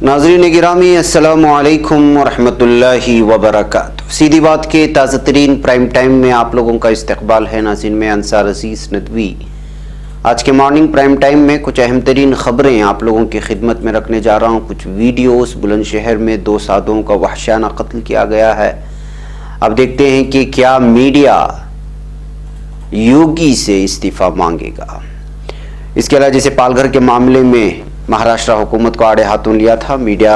नाज़रीन गिरामी अस्सलामु अलैकुम वरहमतुल्लाहि वबरकातुहू। सीधी बात के ताज़ा तरीन प्राइम टाइम में आप लोगों का इस्तकबाल है। नाज़रीन में अंसार अजीज़ नदवी आज के मॉर्निंग प्राइम टाइम में कुछ अहम तरीन ख़बरें आप लोगों की खिदमत में रखने जा रहा हूँ। कुछ वीडियोस, बुलंदशहर में 2 साधुओं का वहशाना कत्ल किया गया है। अब देखते हैं कि क्या मीडिया योगी से इस्तीफ़ा मांगेगा। इसके अलावा जैसे पालघर के मामले में महाराष्ट्र हुकूमत को आड़े हाथों लिया था मीडिया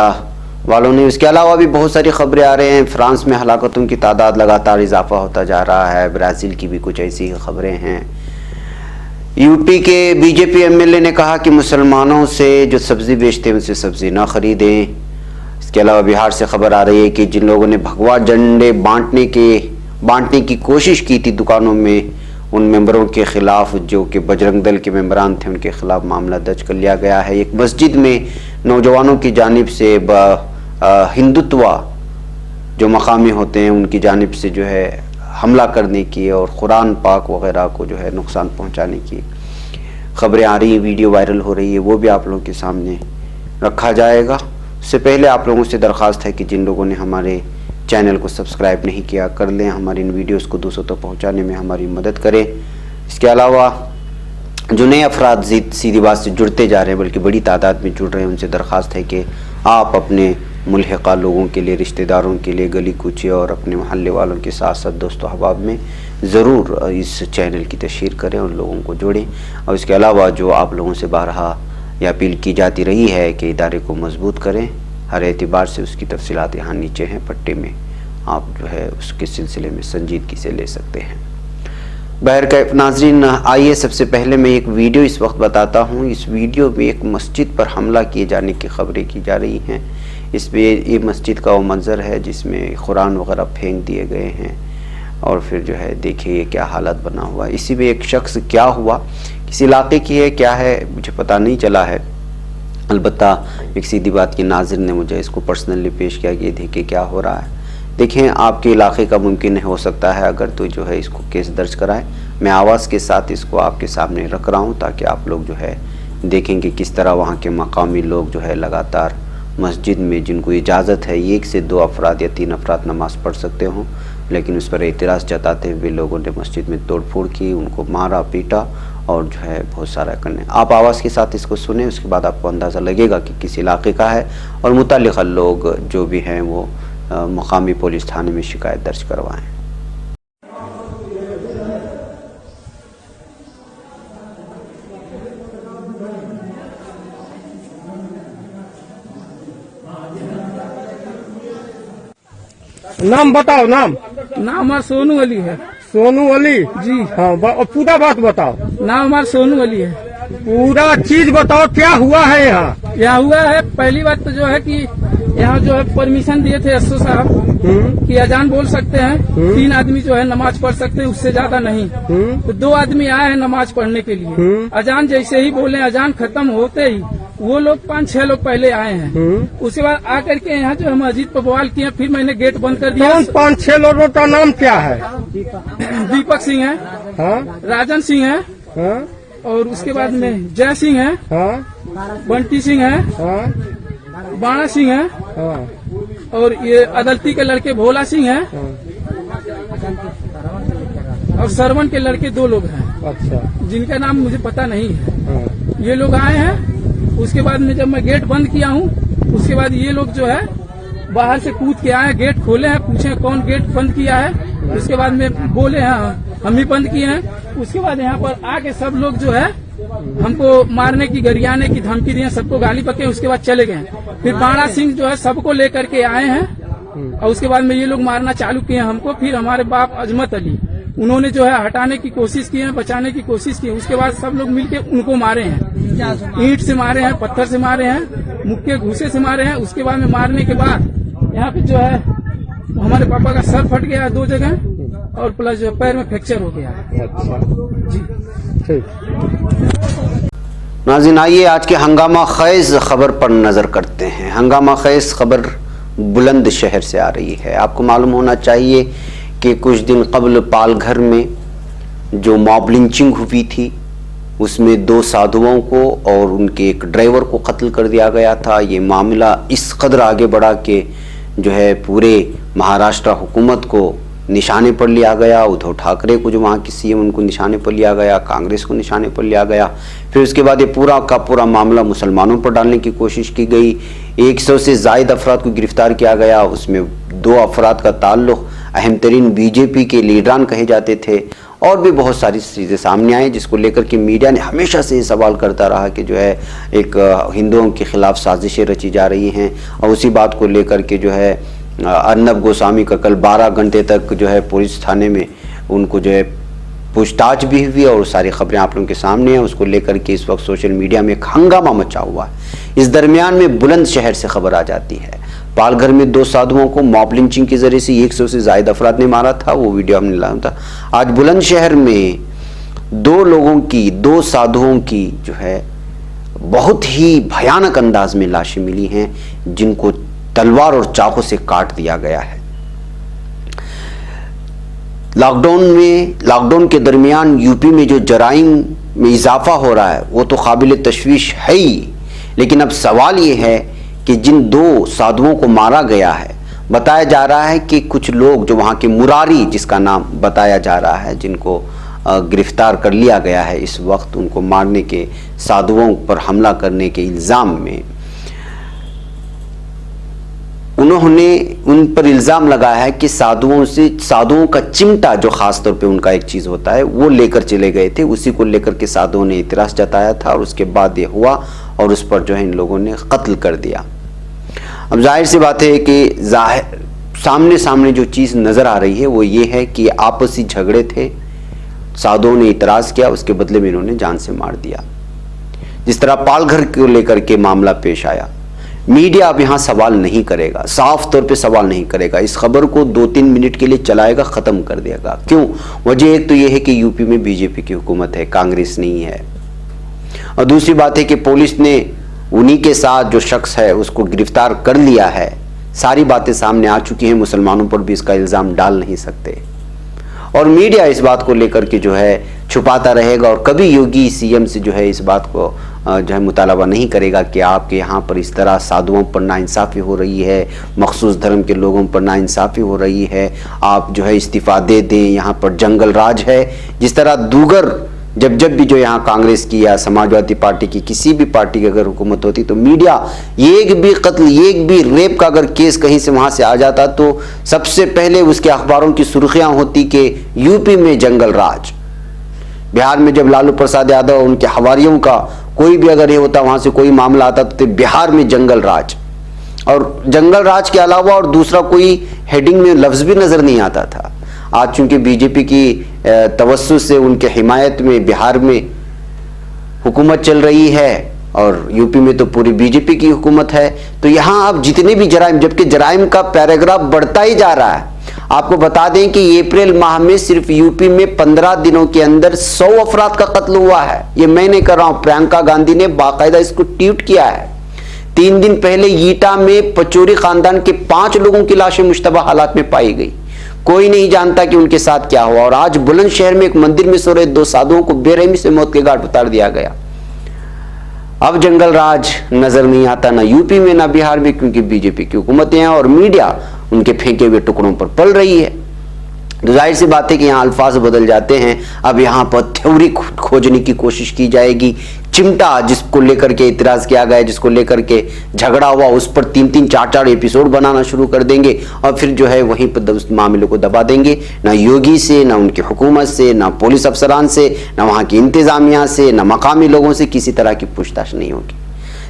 वालों ने, उसके अलावा भी बहुत सारी खबरें आ रहे हैं। फ्रांस में हलाकतों की तादाद लगातार इजाफा होता जा रहा है। ब्राज़ील की भी कुछ ऐसी ही खबरें हैं। यूपी के बीजेपी एमएलए ने कहा कि मुसलमानों से जो सब्ज़ी बेचते हैं उनसे सब्ज़ी ना खरीदें। इसके अलावा बिहार से खबर आ रही है कि जिन लोगों ने भगवा झंडे बांटने की कोशिश की थी दुकानों में, उन मेंबरों के खिलाफ जो कि बजरंग दल के मेंबरान थे उनके खिलाफ मामला दर्ज कर लिया गया है। एक मस्जिद में नौजवानों की जानिब से हिंदुत्व जो मकामी होते हैं उनकी जानिब से जो है हमला करने की और कुरान पाक वगैरह को जो है नुकसान पहुंचाने की खबरें आ रही हैं, वीडियो वायरल हो रही है, वो भी आप लोगों के सामने रखा जाएगा। उससे पहले आप लोगों से दरख्वास्त है कि जिन लोगों ने हमारे चैनल को सब्सक्राइब नहीं किया कर लें, हमारी इन वीडियोस को दूसरों तक पहुंचाने में हमारी मदद करें। इसके अलावा जो नए अफराद सीधी बात से जुड़ते जा रहे हैं, बल्कि बड़ी तादाद में जुड़ रहे हैं, उनसे दरख्वास्त है कि आप अपने मुल्हिका लोगों के लिए, रिश्तेदारों के लिए, गली कूचे और अपने मोहल्ले वालों के साथ साथ दोस्तों अहबाब में ज़रूर इस चैनल की तशहीर करें, उन लोगों को जोड़ें। और इसके अलावा जो आप लोगों से बारहा यह अपील की जाती रही है कि इदारे को मजबूत करें, हर एतबार से उसकी तफसीलात यहाँ नीचे हैं पट्टे में, आप जो है उसके सिलसिले में संजीदगी से ले सकते हैं। बहरकैफ नाज़रीन, आइए सबसे पहले मैं एक वीडियो इस वक्त बताता हूँ। इस वीडियो में एक मस्जिद पर हमला किए जाने की खबरें की जा रही हैं। इसमें ये मस्जिद का वो मंज़र है जिसमें कुरान वगैरह फेंक दिए गए हैं और फिर जो है देखिए ये क्या हालत बना हुआ है। इसी में एक शख्स क्या हुआ, किस इलाके की है, क्या है, मुझे पता नहीं चला है। अलबत्ता एक सीधी बात की नाज़िर ने मुझे इसको पर्सनली पेश किया कि देखिए क्या हो रहा है। देखें आपके इलाके का मुमकिन हो सकता है अगर तो जो है इसको केस दर्ज कराएं। मैं आवाज़ के साथ इसको आपके सामने रख रहा हूं ताकि आप लोग जो है देखें कि किस तरह वहां के मकामी लोग जो है लगातार मस्जिद में जिनको इजाज़त है 1 से 2 अफराद या 3 अफराद नमाज़ पढ़ सकते हों, लेकिन उस पर एतराज़ जताते हुए लोगों ने मस्जिद में तोड़फोड़ की, उनको मारा पीटा और जो है बहुत सारा करने। आप आवाज़ के साथ इसको सुने, उसके बाद आपको अंदाज़ा लगेगा कि किस इलाके का है और मुतल्लिक़ा लोग जो भी हैं वो मकामी पुलिस थाने में शिकायत दर्ज करवाएं। नाम बताओ। नाम हमारा सोनू अली है। सोनू अली जी हाँ, पूरा बात बताओ। नाम हमारा सोनू अली है। पूरा चीज बताओ, क्या हुआ है यहाँ। यहाँ हुआ है, पहली बात तो जो है कि यहाँ जो है परमिशन दिए थे एसओ साहब कि अजान बोल सकते हैं, 3 आदमी जो है नमाज पढ़ सकते हैं, उससे ज्यादा नहीं। तो 2 आदमी आए हैं नमाज पढ़ने के लिए। अजान जैसे ही बोले, अजान खत्म होते ही वो लोग 5-6 लोग पहले आए हैं। उसके बाद आकर के यहाँ जो है मस्जिद पर बवाल किए, फिर मैंने गेट बंद कर दिया। 5-6 लोगों का नाम क्या है? दीपक सिंह है, हाँ? राजन सिंह है, हाँ? और उसके बाद में जय सिंह है, हाँ? बंटी सिंह है, हाँ? बाणा सिंह है, हाँ? और ये अदलती के लड़के भोला सिंह है, और सरवन के लड़के 2 लोग हैं। अच्छा, जिनका नाम मुझे पता नहीं है। हाँ। ये लोग आए हैं। उसके बाद में जब मैं गेट बंद किया हूँ, उसके बाद ये लोग जो है बाहर से कूद के आए, गेट खोले हैं, पूछे कौन गेट बंद किया है। उसके बाद में बोले हैं हम ही बंद किए हैं। उसके बाद यहाँ पर आके सब लोग जो है हमको मारने की, गरियाने की धमकी दिए, सबको गाली बके, उसके बाद चले गए। फिर बाणा सिंह जो है सबको लेकर के आए हैं और उसके बाद में ये लोग मारना चालू किए हमको। फिर हमारे बाप अजमत अली, उन्होंने जो है हटाने की कोशिश की है, बचाने की कोशिश की। उसके बाद सब लोग मिलके उनको मारे हैं, ईंट से मारे हैं, पत्थर से मारे हैं, मुक्के घूसे से मारे हैं। उसके बाद में मारने के बाद यहाँ पे जो है हमारे पापा का सर फट गया 2 जगह और प्लस जो पैर में फ्रैक्चर हो गया। अच्छा जी ठीक। नाज़रीन आइए आज के हंगामा ख़ैज़ खबर पर नज़र करते हैं। हंगामा ख़ैज़ खबर बुलंदशहर से आ रही है। आपको मालूम होना चाहिए कि कुछ दिन कबल पालघर में जो मॉब लिंचिंग हुई थी उसमें 2 साधुओं को और उनके एक ड्राइवर को कत्ल कर दिया गया था। ये मामला इस कदर आगे बढ़ा कि जो है पूरे महाराष्ट्र हुकूमत को निशाने पर लिया गया। उद्धव ठाकरे को जो वहाँ की सीएम उनको निशाने पर लिया गया, कांग्रेस को निशाने पर लिया गया। फिर उसके बाद ये पूरा का पूरा मामला मुसलमानों पर डालने की कोशिश की गई। 100 से ज़ायद अफराद को गिरफ्तार किया गया। उसमें 2 अफराद का ताल्लुक अहम तरीन बीजेपी के लीडरान कहे जाते थे। और भी बहुत सारी चीज़ें सामने आई जिसको लेकर के मीडिया ने हमेशा से ये सवाल करता रहा कि जो है एक हिंदुओं के खिलाफ साजिशें रची जा रही हैं। और उसी बात को लेकर के जो है अर्नब गोस्वामी का कल 12 घंटे तक जो है पुलिस थाने में उनको जो है पूछताछ भी हुई और सारी खबरें आप लोगों के सामने हैं। उसको लेकर के इस वक्त सोशल मीडिया में एक हंगामा मचा हुआ है। इस दरमियान में बुलंदशहर से खबर आ जाती है, पालघर में 2 साधुओं को मॉब लिंचिंग के जरिए से 100 से ज़ायद अफराद ने मारा था। वो वीडियो हमने लाया था। आज बुलंदशहर में 2 साधुओं की जो है बहुत ही भयानक अंदाज में लाशें मिली हैं, जिनको तलवार और चाकू से काट दिया गया है। लॉकडाउन के दरमियान यूपी में जो जराइम में इजाफा हो रहा है वो तो काबिल तशवीश है ही, लेकिन अब सवाल ये है कि जिन 2 साधुओं को मारा गया है, बताया जा रहा है कि कुछ लोग जो वहाँ के मुरारी जिसका नाम बताया जा रहा है, जिनको गिरफ्तार कर लिया गया है इस वक्त, उनको मारने के, साधुओं पर हमला करने के इल्ज़ाम में उन्होंने उन पर इल्ज़ाम लगाया है कि साधुओं का चिमटा जो खास तौर पे उनका एक चीज़ होता है वो लेकर चले गए थे। उसी को लेकर के साधुओं ने इतराज़ जताया था और उसके बाद ये हुआ और उस पर जो है इन लोगों ने कत्ल कर दिया। अब जाहिर सी बात है कि सामने जो चीज़ नज़र आ रही है वो ये है कि आपसी झगड़े थे, साधुओं ने इतराज़ किया, उसके बदले में इन्होंने जान से मार दिया। जिस तरह पालघर को लेकर के मामला पेश आया, मीडिया अब यहाँ सवाल नहीं करेगा, साफ तौर पे सवाल नहीं करेगा। इस खबर को 2-3 मिनट के लिए चलाएगा, ख़त्म कर देगा। क्यों? वजह एक तो ये है कि यूपी में बीजेपी की हुकूमत है, कांग्रेस नहीं है। और दूसरी बात है कि पुलिस ने उन्हीं के साथ जो शख्स है उसको गिरफ्तार कर लिया है। सारी बातें सामने आ चुकी हैं, मुसलमानों पर भी इसका इल्ज़ाम डाल नहीं सकते। और मीडिया इस बात को लेकर के जो है छुपाता रहेगा और कभी योगी सीएम से जो है इस बात को जो है मुतालबा नहीं करेगा कि आपके यहाँ पर इस तरह साधुओं पर नाइंसाफ़ी हो रही है, मखसूस धर्म के लोगों पर नाइंसाफ़ी हो रही है, आप जो है इस्तीफ़ा दे दें, यहाँ पर जंगल राज है। जिस तरह दूगर जब भी जो यहाँ कांग्रेस की या समाजवादी पार्टी की किसी भी पार्टी की अगर हुकूमत होती तो मीडिया एक भी कत्ल, एक भी रेप का अगर केस कहीं से वहाँ से आ जाता तो सबसे पहले उसके अखबारों की सुर्खियाँ होती कि यूपी में जंगल राज। बिहार में जब लालू प्रसाद यादव और उनके हवारियों का कोई भी अगर ये होता, वहाँ से कोई मामला आता तो बिहार में जंगल राज, और जंगल राज के अलावा और दूसरा कोई हेडिंग में लफ्ज़ भी नज़र नहीं आता था। आज चूंकि बीजेपी की तवस्सु से उनके हिमायत में बिहार में हुकूमत चल रही है और यूपी में तो पूरी बीजेपी की हुकूमत है, तो यहाँ अब जितने भी जराइम, जबकि जराइम का पैराग्राफ बढ़ता ही जा रहा है। आपको बता दें कि अप्रैल माह में सिर्फ यूपी में 15 दिनों के अंदर 100 अफराद का कत्ल हुआ है। ये मैं नहीं कर रहा हूं, प्रियंका गांधी ने बाकायदा इसको ट्वीट किया है। 3 दिन पहले ईटा में पचौरी खानदान के 5 लोगों की लाशें मुश्तबा हालात में पाई गई। कोई नहीं जानता कि उनके साथ क्या हुआ। और आज बुलंदशहर में एक मंदिर में सो रहे 2 साधुओं को बेरहमी से मौत के घाट उतार दिया गया। अब जंगल राज नजर नहीं आता ना यूपी में ना बिहार में, क्योंकि बीजेपी की हुकूमतें हैं और मीडिया उनके फेंके हुए टुकड़ों पर पल रही है। तो जाहिर सी बात है कि यहाँ अल्फाज बदल जाते हैं। अब यहाँ पर थ्योरी खोजने की कोशिश की जाएगी। चिमटा जिसको लेकर के इतराज़ किया गया, जिसको लेकर के झगड़ा हुआ, उस पर 3-3, 4-4 एपिसोड बनाना शुरू कर देंगे और फिर जो है वहीं पर उस मामले को दबा देंगे। ना योगी से, ना उनकी हुकूमत से, ना पुलिस अफसरान से, ना वहाँ की इंतज़ामिया से, ना मकामी लोगों से किसी तरह की पूछताछ नहीं होगी।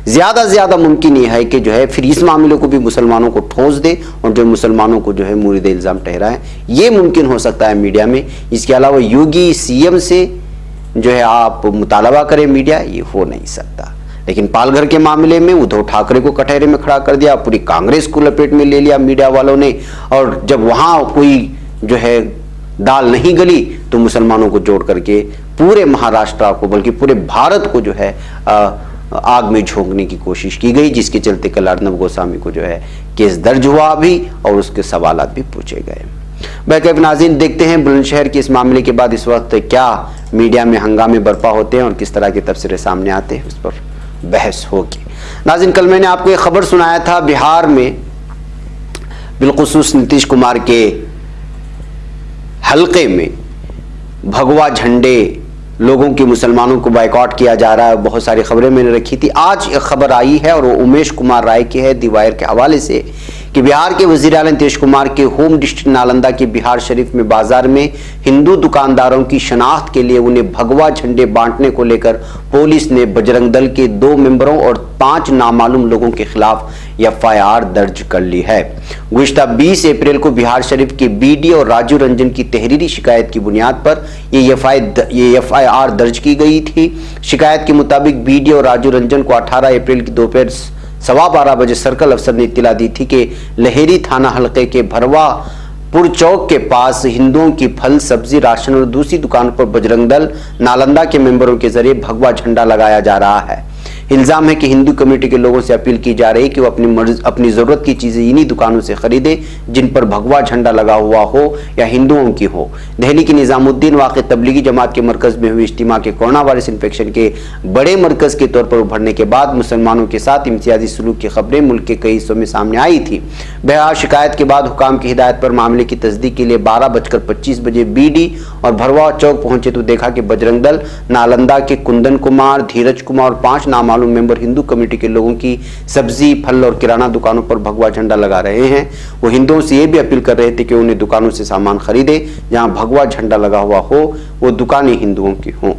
ज़्यादा से ज़्यादा मुमकिन ये है कि जो है फिर इस मामले को भी मुसलमानों को ठोस दे और जो मुसलमानों को जो है मुरीद इल्ज़ाम ठहराए। ये मुमकिन हो सकता है मीडिया में। इसके अलावा योगी सीएम से जो है आप मुतालबा करें मीडिया, ये हो नहीं सकता। लेकिन पालघर के मामले में उद्धव ठाकरे को कटहरे में खड़ा कर दिया, पूरी कांग्रेस को लपेट में ले लिया मीडिया वालों ने। और जब वहाँ कोई जो है दाल नहीं गली तो मुसलमानों को जोड़ करके पूरे महाराष्ट्र को, बल्कि पूरे भारत को जो है आग में झोंकने की कोशिश की गई, जिसके चलते कल अर्नब गोस्वामी को जो है केस दर्ज हुआ भी और उसके सवालात भी पूछे गए। बैकअप नाज़रीन, देखते हैं बुलंदशहर के इस मामले के बाद इस वक्त क्या मीडिया में हंगामे बर्पा होते हैं और किस तरह के तबसरे सामने आते हैं, उस पर बहस होगी। नाज़रीन, कल मैंने आपको एक खबर सुनाया था, बिहार में बिलखुसूस नीतीश कुमार के हल्के में भगवा झंडे लोगों की, मुसलमानों को बाइकआउट किया जा रहा है। बहुत सारी खबरें मैंने रखी थी। आज एक खबर आई है और वो उमेश कुमार राय की है, दी वायर के हवाले से, कि बिहार के वजीर आला नीतीश कुमार के होम डिस्ट्रिक्ट नालंदा के बिहार शरीफ में बाजार में हिंदू दुकानदारों की शनाख्त के लिए उन्हें भगवा झंडे बांटने को लेकर पुलिस ने बजरंग दल के 2 मेंबरों और 5 नामालूम लोगों के खिलाफ FIR दर्ज कर ली है। गुज़िश्ता 20 अप्रैल को बिहार शरीफ के BD और राजू रंजन की तहरीरी शिकायत की बुनियाद पर ये FIR दर्ज की गई थी। शिकायत के मुताबिक BD और राजू रंजन को 18 अप्रैल की दोपहर 12:15 बजे सर्कल अफसर ने इत्तला दी थी कि लहेरी थाना हल्के के भरवापुर चौक के पास हिंदुओं की फल, सब्जी, राशन और दूसरी दुकानों पर बजरंग दल नालंदा के मेंबरों के जरिए भगवा झंडा लगाया जा रहा है। इल्जाम है कि हिंदू कम्युनिटी के लोगों से अपील की जा रही है कि वो अपनी जरूरत की चीजें इन्हीं दुकानों से खरीदें जिन पर भगवा झंडा लगा हुआ हो या हिंदुओं की हो। दिल्ली की निजामुद्दीन वाक़े तबलीगी जमात के मरकज में हुई इज्तिमा के कोरोना वायरस इन्फेक्शन के बड़े मरकज के तौर पर उभरने के बाद मुसलमानों के साथ इम्तियाजी सलूक की खबरें मुल्क के कई हिस्सों में सामने आई थी। बहरहाल शिकायत के बाद हुकाम की हिदायत पर मामले की तस्दीक के लिए 12:25 बजे BD और भरवा चौक पहुंचे तो देखा कि बजरंग दल नालंदा के कुंदन कुमार, धीरज कुमार और 5 नामालूम मेंबर हिंदू कम्युनिटी के लोगों की सब्जी, फल और किराना दुकानों पर भगवा झंडा लगा रहे हैं। वो हिंदुओं से ये भी अपील कर रहे थे कि उन्हें दुकानों से सामान खरीदे जहां भगवा झंडा लगा हुआ हो, वो दुकानें हिंदुओं की हों।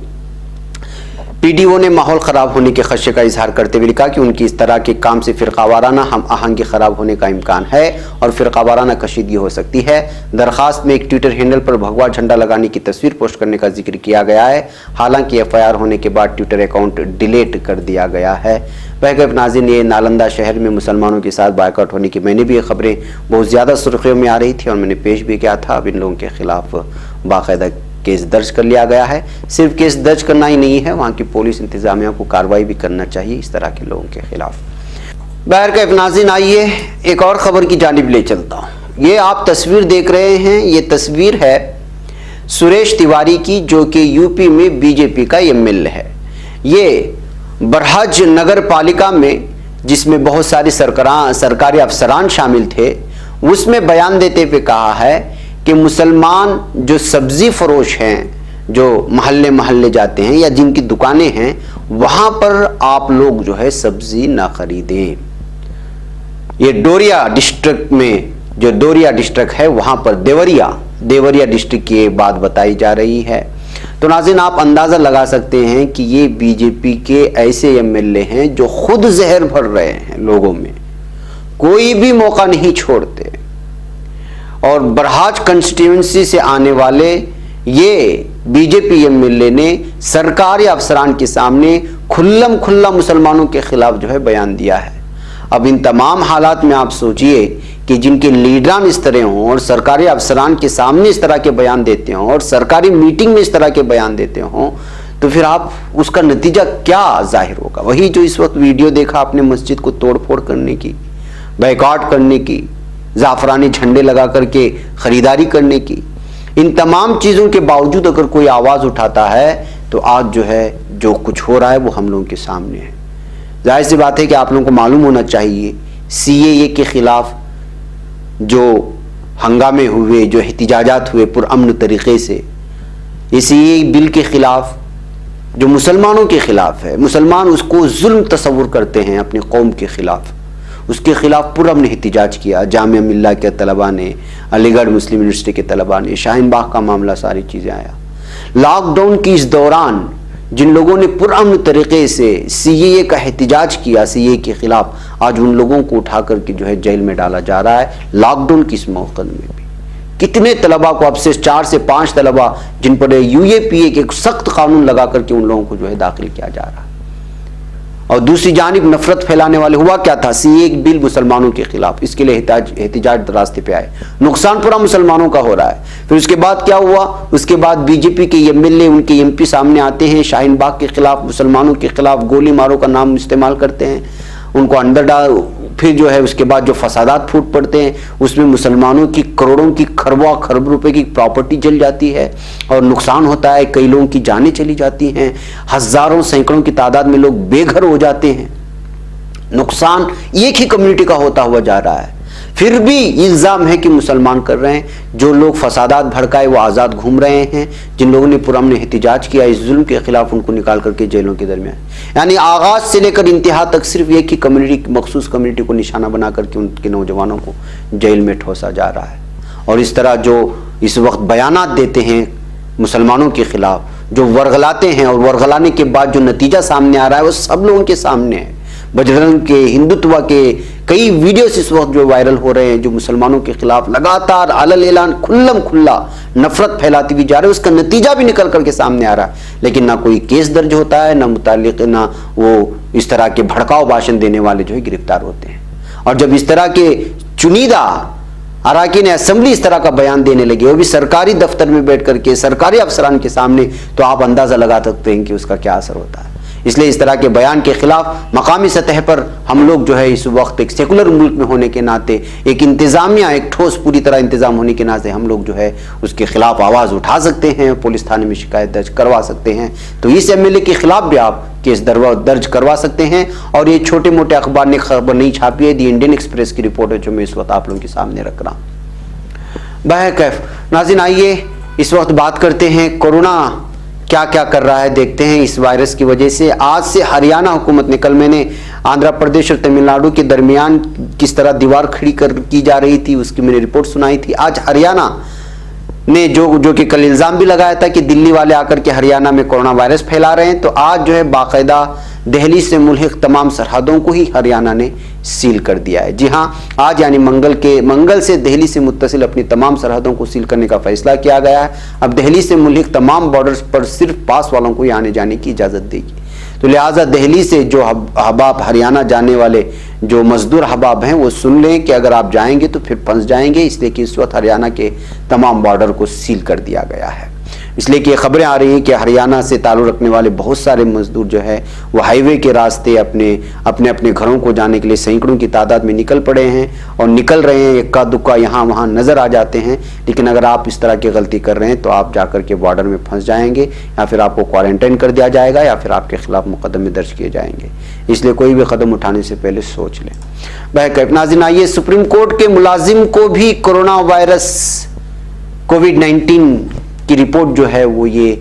PDO ने माहौल खराब होने के खदशे का इजहार करते हुए लिखा कि उनकी इस तरह के काम से फिरकावाराना हम आहंगी खराब होने का इम्कान है और फिरकावाराना कशीदगी हो सकती है। दरखास्त में एक ट्विटर हैंडल पर भगवा झंडा लगाने की तस्वीर पोस्ट करने का जिक्र किया गया है। हालांकि FIR होने के बाद ट्विटर अकाउंट डिलीट कर दिया गया है। बैकअप नाज़रीन, ये नालंदा शहर में मुसलमानों के साथ बायकॉट होने की मैंने भी ये खबरें बहुत ज़्यादा सुर्खियों में आ रही थी और मैंने पेश भी किया था। अब इन लोगों के खिलाफ बाकायदा केस दर्ज कर लिया गया है। सिर्फ केस दर्ज करना ही नहीं है, वहाँ की पुलिस इंतजामिया को कार्रवाई भी करना चाहिए इस तरह के लोगों के खिलाफ। बैकअप नाज़रीन, आइए एक और खबर की जानिब ले चलता हूँ। ये आप तस्वीर देख रहे हैं, ये तस्वीर है सुरेश तिवारी की, जो कि यूपी में BJP का MLA है। ये बरहज नगर पालिका में, जिसमें बहुत सारे सरकारी अफसरान शामिल थे, उसमें बयान देते हुए कहा है कि मुसलमान जो सब्जी फरोश हैं, जो महल्ले महल्ले जाते हैं या जिनकी दुकानें हैं, वहां पर आप लोग जो है सब्जी ना खरीदें। ये डोरिया डिस्ट्रिक्ट में, जो डोरिया डिस्ट्रिक्ट है, वहां पर देवरिया डिस्ट्रिक्ट की बात बताई जा रही है। तो नाज़रीन, आप अंदाजा लगा सकते हैं कि ये BJP के ऐसे MLA हैं जो खुद जहर भर रहे हैं लोगों में, कोई भी मौका नहीं छोड़ते। और बरहाज कंस्टिट्यूएंसी से आने वाले ये BJP MLA ने सरकारी अफसरान के सामने खुल्लम खुल्ला मुसलमानों के खिलाफ जो है बयान दिया है। अब इन तमाम हालात में आप सोचिए कि जिनके लीडरान इस तरह हों और सरकारी अफसरान के सामने इस तरह के बयान देते हों और सरकारी मीटिंग में इस तरह के बयान देते हों, तो फिर आप उसका नतीजा क्या जाहिर होगा। वही जो इस वक्त वीडियो देखा आपने मस्जिद को तोड़फोड़ करने की, बाइकआउट करने की, जाफरानी झंडे लगा करके खरीदारी करने की, इन तमाम चीज़ों के बावजूद अगर कोई आवाज़ उठाता है तो आज जो है जो कुछ हो रहा है वो हम लोगों के सामने है। जाहिर सी बात है कि आप लोगों को मालूम होना चाहिए CAA के खिलाफ जो हंगामे हुए, जो एहतिजाजात हुए पुरअमन तरीक़े से, ये CAA बिल के खिलाफ जो मुसलमानों के खिलाफ है, मुसलमान उसको जुल्म तस्वुर करते हैं अपनी कौम के खिलाफ, उसके खिलाफ पुरअमन एहतिजाज किया। जामिया मिल्ला के तलबा ने, अलीगढ़ मुस्लिम यूनिवर्सिटी के तलबा ने, शाहीन बाग का मामला, सारी चीज़ें आया। लॉकडाउन की इस दौरान जिन लोगों ने पुरअमन तरीके से CAA का एहतिजाज किया, CAA के खिलाफ, आज उन लोगों को उठा करके जो है जेल में डाला जा रहा है। लॉकडाउन की इस मौक़े में भी कितने तलबा को, अब से 4 से 5 तलबा जिन पर UAPA के एक सख्त कानून लगा करके उन लोगों को जो है दाखिल किया जा रहा है। और दूसरी जानिब नफरत फैलाने वाले, हुआ क्या था, CAA बिल मुसलमानों के खिलाफ, इसके लिए एहतिजाज रास्ते पे आए, नुकसान पूरा मुसलमानों का हो रहा है। फिर उसके बाद क्या हुआ, उसके बाद BJP के MLA, उनके MP सामने आते हैं, शाहीन बाग के खिलाफ, मुसलमानों के खिलाफ गोली मारो का नाम इस्तेमाल करते हैं, उनको अंदर डाल, फिर जो है उसके बाद जो फसादात फूट पड़ते हैं, उसमें मुसलमानों की करोड़ों की खरबों खरब रुपए की प्रॉपर्टी जल जाती है और नुकसान होता है, कई लोगों की जानें चली जाती हैं, हजारों सैकड़ों की तादाद में लोग बेघर हो जाते हैं। नुकसान एक ही कम्युनिटी का होता हुआ जा रहा है। फिर भी इल्जाम है कि मुसलमान कर रहे हैं। जो लोग फसादात भड़काए वो आज़ाद घूम रहे हैं। जिन लोगों ने पुरअमन ने एहतिजाज किया इस जुल्म के खिलाफ, उनको निकाल करके जेलों के दरमियान, यानी आगाज से लेकर इंतहा तक सिर्फ एक ही कम्युनिटी, मखसूस कम्युनिटी को निशाना बना करके उनके नौजवानों को जेल में ठोसा जा रहा है। और इस तरह जो इस वक्त बयानात देते हैं मुसलमानों के खिलाफ, जो वर्गलाते हैं, और वर्गलाने के बाद जो नतीजा सामने आ रहा है वो सब लोगों के सामने है। बजरंग के, हिंदुत्व के कई वीडियोस इस वक्त जो वायरल हो रहे हैं, जो मुसलमानों के खिलाफ लगातार अलल ऐलान खुल्लम खुल्ला नफरत फैलाती हुई जा रही है, उसका नतीजा भी निकल करके सामने आ रहा है। लेकिन ना कोई केस दर्ज होता है, ना मुतालिक, ना वो इस तरह के भड़काऊ भाषण देने वाले जो है गिरफ्तार होते हैं। और जब इस तरह के चुनिंदा अराकीन असेंबली इस तरह का बयान देने लगे, वो भी सरकारी दफ्तर में बैठ करके सरकारी अफसरान के सामने, तो आप अंदाजा लगा सकते हैं कि उसका क्या असर होता है। इसलिए इस तरह के बयान के खिलाफ मकामी सतह पर हम लोग जो है इस वक्त एक सेकुलर मुल्क में होने के नाते, एक इंतजामिया, एक ठोस पूरी तरह इंतजाम होने के नाते हम लोग जो है उसके खिलाफ आवाज़ उठा सकते हैं, पुलिस थाने में शिकायत दर्ज करवा सकते हैं। तो इस एमएलए के खिलाफ भी आप केस दर्ज करवा सकते हैं। और ये छोटे मोटे अखबार ने खबर नहीं छापी है, दी इंडियन एक्सप्रेस की रिपोर्ट है जो मैं इस वक्त आप लोगों के सामने रख रहा हूँ। बहरकैफ नाज़रीन, आइए इस वक्त बात करते हैं कोरोना क्या क्या कर रहा है, देखते हैं इस वायरस की वजह से। आज से हरियाणा हुकूमत ने, कल मैंने आंध्र प्रदेश और तमिलनाडु के दरमियान किस तरह दीवार खड़ी की जा रही थी उसकी मैंने रिपोर्ट सुनाई थी। आज हरियाणा ने जो कि कल इल्जाम भी लगाया था कि दिल्ली वाले आकर के हरियाणा में कोरोना वायरस फैला रहे हैं, तो आज जो है बाकायदा दिल्ली से मुल्हिक तमाम सरहदों को ही हरियाणा ने सील कर दिया है। जी हां, आज यानी मंगल से दिल्ली से मुत्तसिल अपनी तमाम सरहदों को सील करने का फैसला किया गया है। अब दिल्ली से मुल्हिक तमाम बॉर्डर्स पर सिर्फ पास वालों को ही आने जाने की इजाज़त देगी। तो लिहाजा दिल्ली से जो हबाब हरियाणा जाने वाले जो मजदूर हबाब हैं वो सुन लें कि अगर आप जाएंगे तो फिर फंस जाएंगे, इसलिए कि इस वक्त हरियाणा के तमाम बॉर्डर को सील कर दिया गया है। इसलिए कि खबरें आ रही हैं कि हरियाणा से ताल्लुक़ रखने वाले बहुत सारे मजदूर जो है वो हाईवे के रास्ते अपने घरों को जाने के लिए सैकड़ों की तादाद में निकल पड़े हैं और निकल रहे हैं। इक्का दुक्का यहाँ वहाँ नज़र आ जाते हैं। लेकिन अगर आप इस तरह की गलती कर रहे हैं तो आप जाकर के बॉर्डर में फंस जाएंगे, या फिर आपको क्वारंटाइन कर दिया जाएगा, या फिर आपके खिलाफ मुकदमे दर्ज किए जाएंगे। इसलिए कोई भी कदम उठाने से पहले सोच लें। बहरकैफ नाज़रीन, आइए सुप्रीम कोर्ट के मुलाजिम को भी कोरोना वायरस कोविड-19 की रिपोर्ट जो है वो ये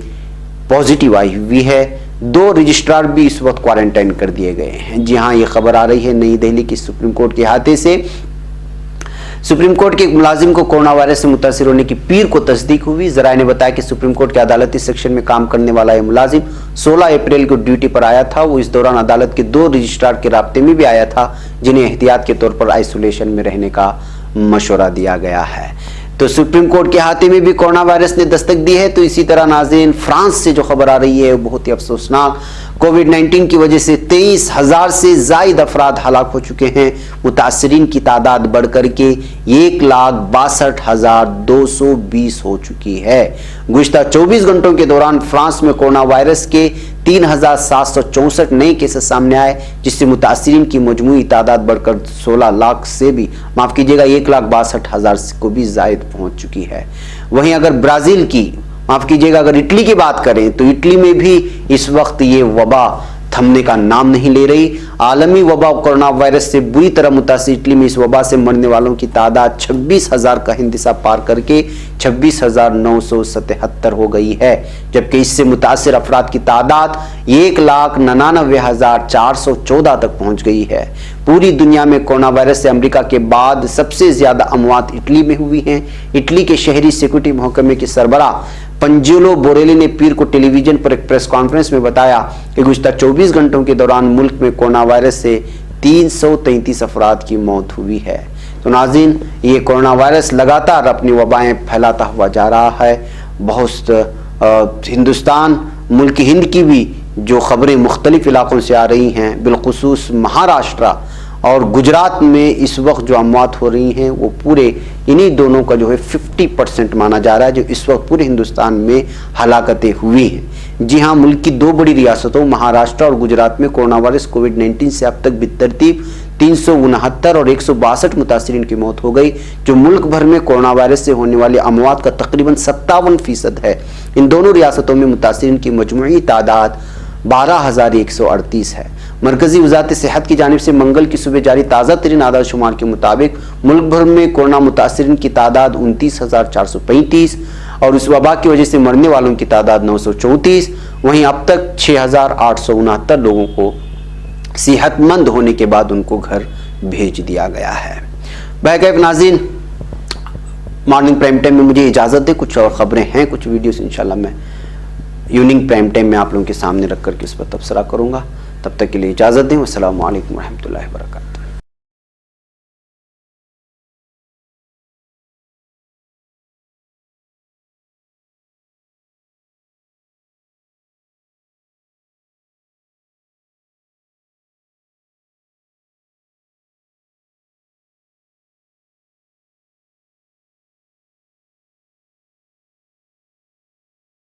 पॉजिटिव आई हुई है। 2 रजिस्ट्रार भी इस वक्त क्वारंटाइन कर दिए गए हैं। जी हाँ, ये खबर आ रही है नई दिल्ली की सुप्रीम कोर्ट के अहाते से। सुप्रीम कोर्ट के एक मुलाजिम को कोरोना वायरस से मुतासिर होने की पीर को तस्दीक हुई। जराये ने बताया कि सुप्रीम कोर्ट के अदालती सेक्शन में काम करने वाला यह मुलाजिम 16 अप्रैल को ड्यूटी पर आया था। वो इस दौरान अदालत के 2 रजिस्ट्रार के राब्ते में भी आया था, जिन्हें एहतियात के तौर पर आइसोलेशन में रहने का मशवरा दिया गया है। तो सुप्रीम कोर्ट के हाथे में भी कोरोना वायरस ने दस्तक दी है। तो इसी तरह नाज़रीन, फ्रांस से जो खबर आ रही है वो बहुत ही अफसोसनाक, कोविड-19 की वजह से 23,000 से ज़ायद अफराद हलाक हो चुके हैं। मुतासरीन की तादाद बढ़ करके 1,62,220 हो चुकी है। गुज़िश्ता 24 घंटों के दौरान फ्रांस में कोरोना वायरस के 3,764 नए केसेस सामने आए, जिससे मुतासरीन की मजमूई तादाद बढ़कर 16 लाख से भी 1,62,000 को भी ज़ायद पहुंच चुकी है। वहीं अगर ब्राज़ील की अगर इटली की बात करें तो इटली में भी इस वक्त ये वबा थमने का नाम नहीं ले रही। आलमी वबा कोरोना वायरस से बुरी तरह मुतासिर इटली में इस वबा से मरने वालों की तादाद 26,000 का हिंदिसा पार करके 26,977 हो गई है, जबकि इससे मुतासिर अफराद की तादाद 1,99,414 तक पहुंच गई है। पूरी दुनिया में कोरोना वायरस से अमेरिका के बाद सबसे ज्यादा अमवात इटली में हुई हैं। इटली के शहरी सिक्योरिटी महकमे के सरबराह पंजिलो बोरेली ने पीर को टेलीविजन पर एक प्रेस कॉन्फ्रेंस में बताया कि गुज़िश्ता 24 घंटों के दौरान मुल्क में कोरोना वायरस से 333 अफराद की मौत हुई है। तो नाज़रीन, ये कोरोना वायरस लगातार अपनी वबाएं फैलाता हुआ जा रहा है। बहुत हिंदुस्तान, मुल्क हिंद की भी जो खबरें मुख्तलिफ इलाकों से आ रही हैं, बिलखुसूस महाराष्ट्र और गुजरात में इस वक्त जो अमवात हो रही हैं वो पूरे इन्हीं दोनों का जो है 50% माना जा रहा है, जो इस वक्त पूरे हिंदुस्तान में हलाकतें हुई हैं। जी हाँ, मुल्क की 2 बड़ी रियासतों महाराष्ट्र और गुजरात में कोरोना वायरस कोविड-19 से अब तक बितरतीब 369 और 162 मुतासरीन की मौत हो गई, जो मुल्क भर में कोरोना वायरस से होने वाली अमवात का तकरीबन 57% है। इन दोनों रियासतों में मुतासरीन की मजमूई तादाद 12,138 है। मरकजी वजारत सेहत की जानिब से मंगल की सुबह जारी ताज़ा तरीन आदाद शुमार के मुताबिक मुल्क भर में कोरोना मुतासरीन की तादाद 29,435 और इस वबा की वजह से मरने वालों की तादाद 934। वहीं अब तक 6,869 लोगों को सेहतमंद होने के बाद उनको घर भेज दिया गया है। बहरकैफ नाज़रीन, मॉर्निंग प्राइम टाइम में मुझे इजाज़त दे, कुछ और ख़बरें हैं, कुछ वीडियोस इंशाल्लाह मैं इवनिंग प्राइम टाइम में आप लोगों के सामने रख करके उस पर तबसरा करूँगा। तब तक के लिए इजाज़त दें। अस्सलामु अलैकुम रहमतुल्लाहि व बरकातहू।